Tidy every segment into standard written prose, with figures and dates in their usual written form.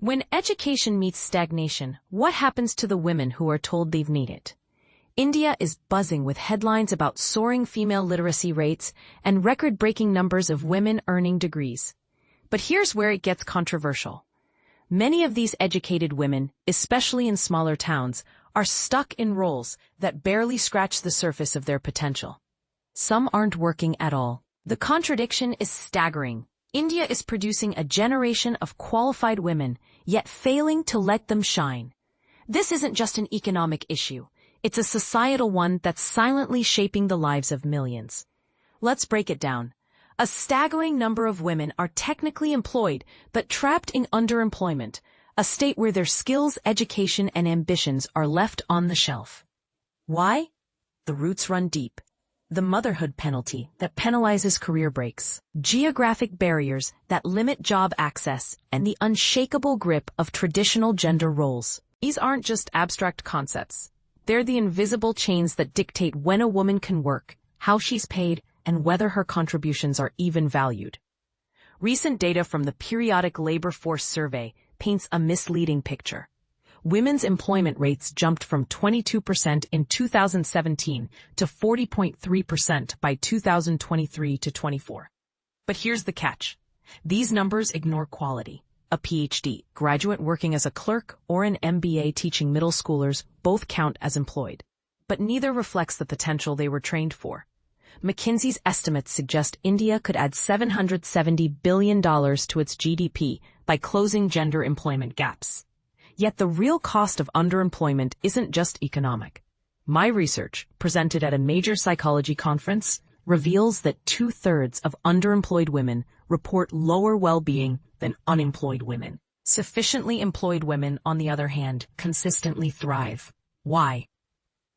When education meets stagnation, what happens to the women who are told they've need it? India is buzzing with headlines about soaring female literacy rates and record-breaking numbers of women earning degrees. But here's where it gets controversial. Many of these educated women, especially in smaller towns, are stuck in roles that barely scratch the surface of their potential. Some aren't working at all. The contradiction is staggering. India is producing a generation of qualified women, yet failing to let them shine. This isn't just an economic issue. It's a societal one that's silently shaping the lives of millions. Let's break it down. A staggering number of women are technically employed, but trapped in underemployment, a state where their skills, education, and ambitions are left on the shelf. Why? The roots run deep. The motherhood penalty that penalizes career breaks, geographic barriers that limit job access, and the unshakable grip of traditional gender roles. These aren't just abstract concepts. They're the invisible chains that dictate when a woman can work, how she's paid, and whether her contributions are even valued. Recent data from the Periodic Labor Force Survey paints a misleading picture. Women's employment rates jumped from 22% in 2017 to 40.3% by 2023 to 24. But here's the catch. These numbers ignore quality. A PhD graduate working as a clerk or an MBA teaching middle schoolers both count as employed. But neither reflects the potential they were trained for. McKinsey's estimates suggest India could add $770 billion to its GDP by closing gender employment gaps. Yet the real cost of underemployment isn't just economic. My research, presented at a major psychology conference, reveals that 2/3 of underemployed women report lower well-being than unemployed women. Sufficiently employed women, on the other hand, consistently thrive. Why?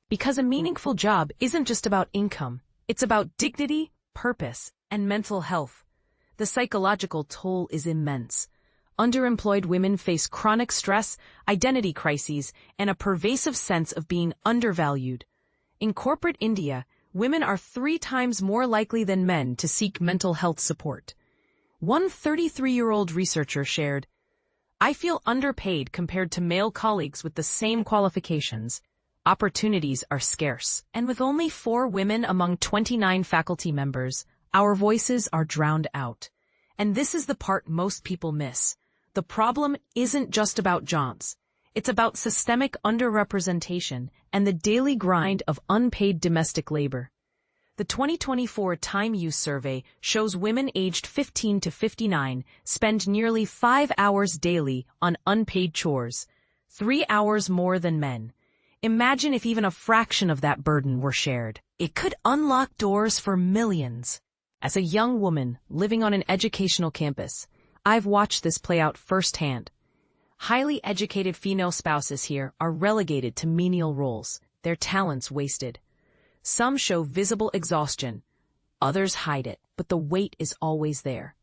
Because a meaningful job isn't just about income. It's about dignity, purpose, and mental health. The psychological toll is immense. Underemployed women face chronic stress, identity crises, and a pervasive sense of being undervalued. In corporate India, women are 3 times more likely than men to seek mental health support. One 33-year-old researcher shared, "I feel underpaid compared to male colleagues with the same qualifications. Opportunities are scarce, and with only 4 women among 29 faculty members, our voices are drowned out." And this is the part most people miss. The problem isn't just about jobs. It's about systemic underrepresentation and the daily grind of unpaid domestic labor. The 2024 Time Use Survey shows women aged 15 to 59 spend nearly 5 hours daily on unpaid chores, 3 hours more than men. Imagine if even a fraction of that burden were shared. It could unlock doors for millions. As a young woman living on an educational campus, I've watched this play out firsthand. Highly educated female spouses here are relegated to menial roles, their talents wasted. Some show visible exhaustion, others hide it, but the weight is always there.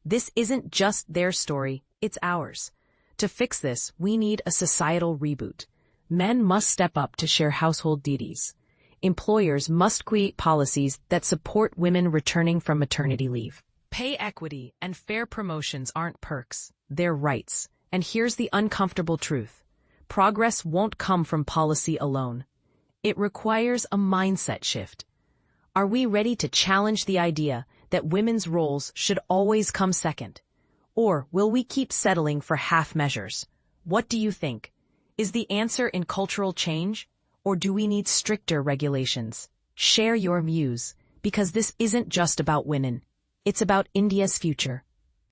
This isn't just their story, it's ours. To fix this, we need a societal reboot. Men must step up to share household duties. Employers must create policies that support women returning from maternity leave. Pay equity and fair promotions aren't perks, they're rights. And here's the uncomfortable truth. Progress won't come from policy alone. It requires a mindset shift. Are we ready to challenge the idea that women's roles should always come second? Or will we keep settling for half measures? What do you think? Is the answer in cultural change? Or do we need stricter regulations? Share your views, because this isn't just about women. It's about India's future.